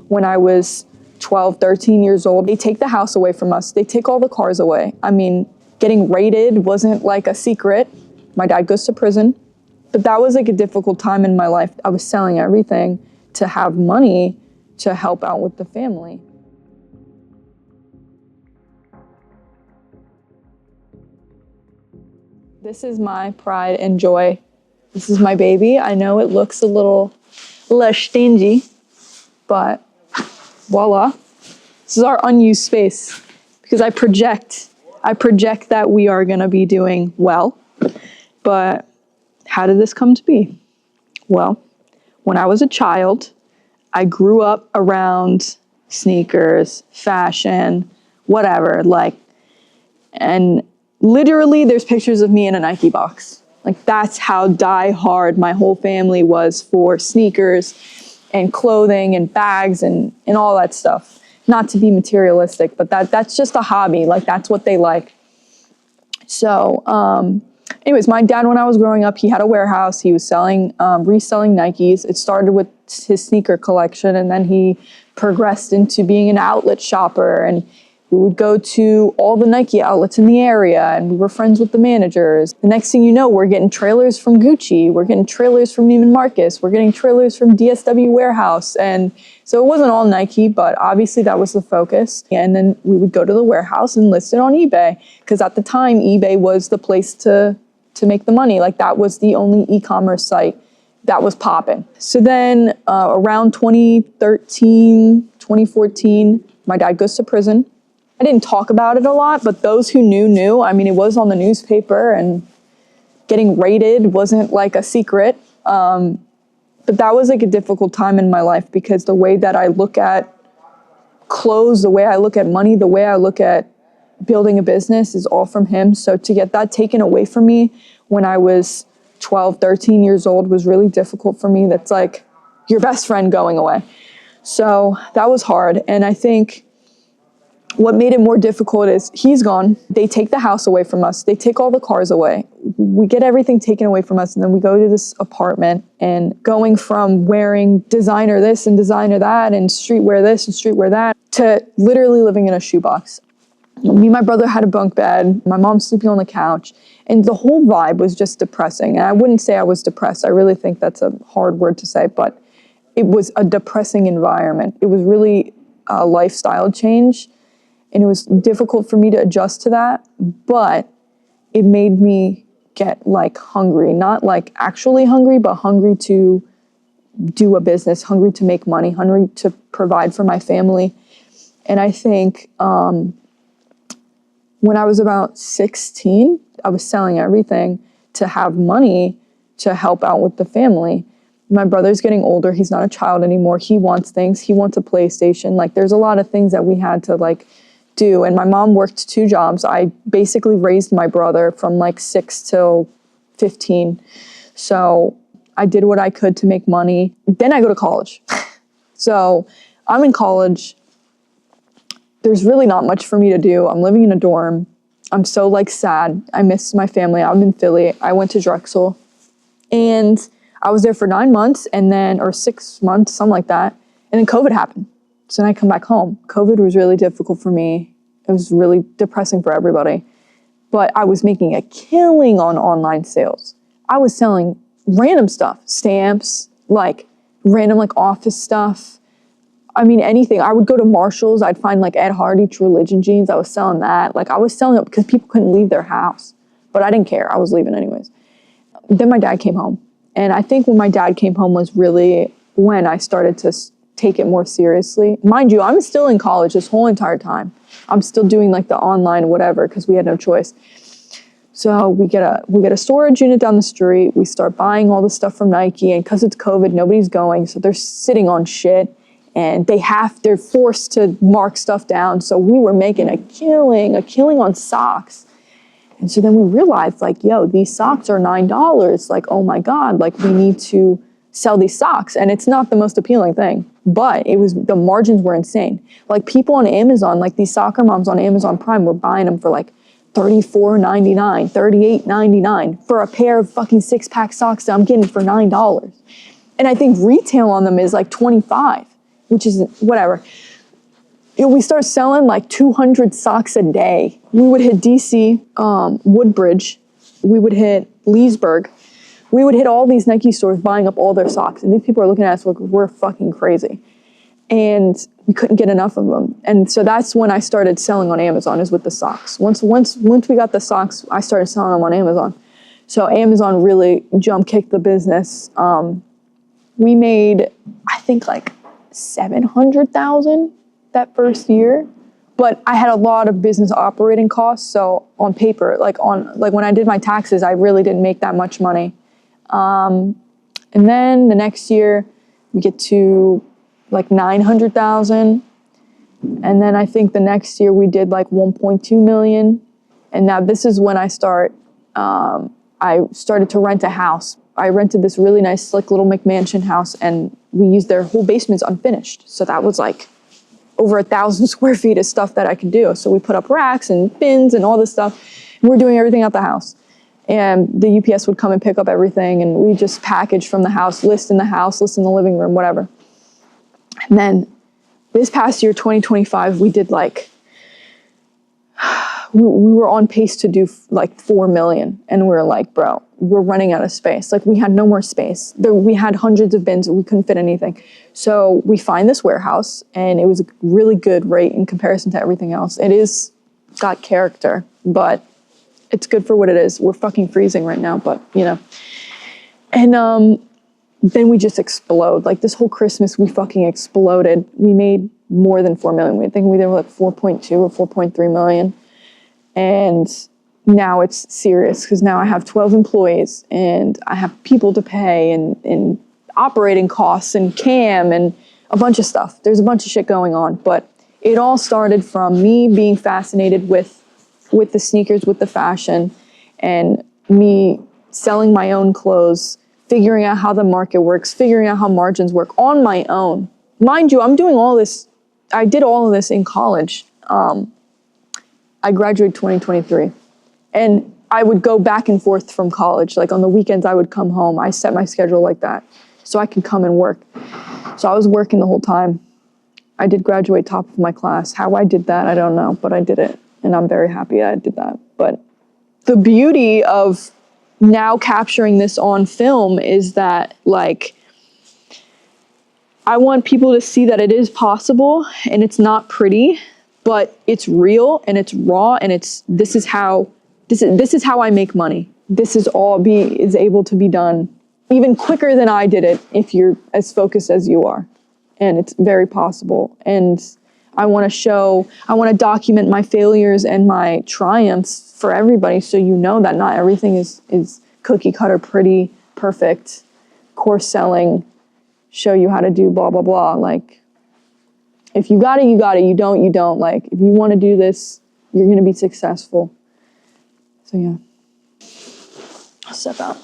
when I was 12, 13 years old. They take the house away from us. They take all the cars away. I mean, getting raided wasn't like a secret. My dad goes to prison. But that was like a difficult time in my life. I was selling everything to have money to help out with the family. This is my pride and joy. This is my baby. I know it looks a little stingy, but voila. This is our unused space because I project that we are gonna be doing well. But how did this come to be? Well, when I was a child, I grew up around sneakers, fashion, whatever, and literally there's pictures of me in a Nike box. Like that's how die hard my whole family was for sneakers and clothing and bags and all that stuff. Not to be materialistic, but that's just a hobby. Like that's what they like. So, anyways, my dad, when I was growing up, he had a warehouse. He was reselling Nikes. It started with his sneaker collection, and then he progressed into being an outlet shopper. And we would go to all the Nike outlets in the area, and we were friends with the managers. The next thing you know, we're getting trailers from Gucci. We're getting trailers from Neiman Marcus. We're getting trailers from DSW Warehouse. And so it wasn't all Nike, but obviously that was the focus. And then we would go to the warehouse and list it on eBay, because at the time, eBay was the place to make the money. Like that was the only e-commerce site that was popping. So then around 2013, 2014, my dad goes to prison. I didn't talk about it a lot, but those who knew. I mean, it was on the newspaper, and getting raided wasn't like a secret. But that was like a difficult time in my life because the way that I look at clothes, the way I look at money, the way I look at building a business is all from him. So to get that taken away from me when I was 12, 13 years old was really difficult for me. That's like your best friend going away. So that was hard. And I think what made it more difficult is he's gone. They take the house away from us. They take all the cars away. We get everything taken away from us. And then we go to this apartment, and going from wearing designer this and designer that and streetwear this and streetwear that to literally living in a shoebox. Me and my brother had a bunk bed. My mom's sleeping on the couch. And the whole vibe was just depressing. And I wouldn't say I was depressed. I really think that's a hard word to say, but it was a depressing environment. It was really a lifestyle change. And it was difficult for me to adjust to that, but it made me get like hungry, not like actually hungry, but hungry to do a business, hungry to make money, hungry to provide for my family. And I think when I was about 16, I was selling everything to have money to help out with the family. My brother's getting older. He's not a child anymore. He wants things. He wants a PlayStation. Like there's a lot of things that we had to like do. And my mom worked 2 jobs. I basically raised my brother from like 6 till 15. So I did what I could to make money. Then I go to college. So I'm in college. There's really not much for me to do. I'm living in a dorm. I'm so like sad. I miss my family. I'm in Philly. I went to Drexel and I was there for 9 months or 6 months, something like that. And then COVID happened. So then I come back home. COVID was really difficult for me. It was really depressing for everybody. But I was making a killing on online sales. I was selling random stuff, stamps, like random like office stuff. I mean, anything. I would go to Marshall's. I'd find like Ed Hardy True Religion jeans. I was selling that. Like I was selling it because people couldn't leave their house. But I didn't care. I was leaving anyways. Then my dad came home. And I think when my dad came home was really when I started to take it more seriously. Mind you, I'm still in college this whole entire time. I'm still doing like the online whatever because we had no choice. So we get a storage unit down the street. We start buying all the stuff from Nike, and because it's COVID, nobody's going, so they're sitting on shit, and they're forced to mark stuff down. So we were making a killing on socks. And so then we realized like, yo, these socks are $9. Like, oh my God, like we need to sell these socks. And it's not the most appealing thing, but the margins were insane. Like people on Amazon, like these soccer moms on Amazon Prime were buying them for like $34.99, $38.99 for a pair of fucking 6-pack socks that I'm getting for $9. And I think retail on them is like $25. which is whatever. We start selling like 200 socks a day. We would hit DC, Woodbridge. We would hit Leesburg. We would hit all these Nike stores buying up all their socks. And these people are looking at us like we're fucking crazy. And we couldn't get enough of them. And so that's when I started selling on Amazon, is with the socks. Once we got the socks, I started selling them on Amazon. So Amazon really jump kicked the business. We made, I think, like 700,000 that first year, but I had a lot of business operating costs. So on paper, like when I did my taxes, I really didn't make that much money. And then the next year we get to like 900,000. And then I think the next year we did like 1.2 million. And now this is when I started to rent a house. I rented this really nice, slick little McMansion house, and we used their whole basement's unfinished. So that was like over 1,000 square feet of stuff that I could do. So we put up racks and bins and all this stuff. And we're doing everything at the house. And the UPS would come and pick up everything, and we just package from the house, list in the living room, whatever. And then this past year, 2025, we did like, we were on pace to do like 4 million. And we were like, bro, we're running out of space. Like, we had no more space. We had hundreds of bins, we couldn't fit anything. So we find this warehouse, and it was a really good rate in comparison to everything else. It is got character, but it's good for what it is. We're fucking freezing right now, but you know. And then we just explode. Like, this whole Christmas, we fucking exploded. We made more than 4 million. I think we did like 4.2 or 4.3 million. And now it's serious, because now I have 12 employees and I have people to pay and operating costs and CAM and a bunch of stuff. There's a bunch of shit going on, but it all started from me being fascinated with the sneakers, with the fashion, and me selling my own clothes, figuring out how the market works, figuring out how margins work on my own. Mind you, I'm doing all this. I did all of this in college. I graduated 2023, and I would go back and forth from college. Like, on the weekends, I would come home. I set my schedule like that so I could come and work. So I was working the whole time. I did graduate top of my class. How I did that, I don't know, but I did it, and I'm very happy I did that. But the beauty of now capturing this on film is that, like, I want people to see that it is possible, and it's not pretty, but it's real and it's raw, and this is how I make money. This is able to be done even quicker than I did it if you're as focused as you are. And it's very possible. And I want to document my failures and my triumphs for everybody, so you know that not everything is cookie cutter, pretty, perfect, course selling, show you how to do blah, blah, blah. Like, if you got it, you got it. You don't, you don't. Like, if you want to do this, you're going to be successful. So yeah, I'll step out.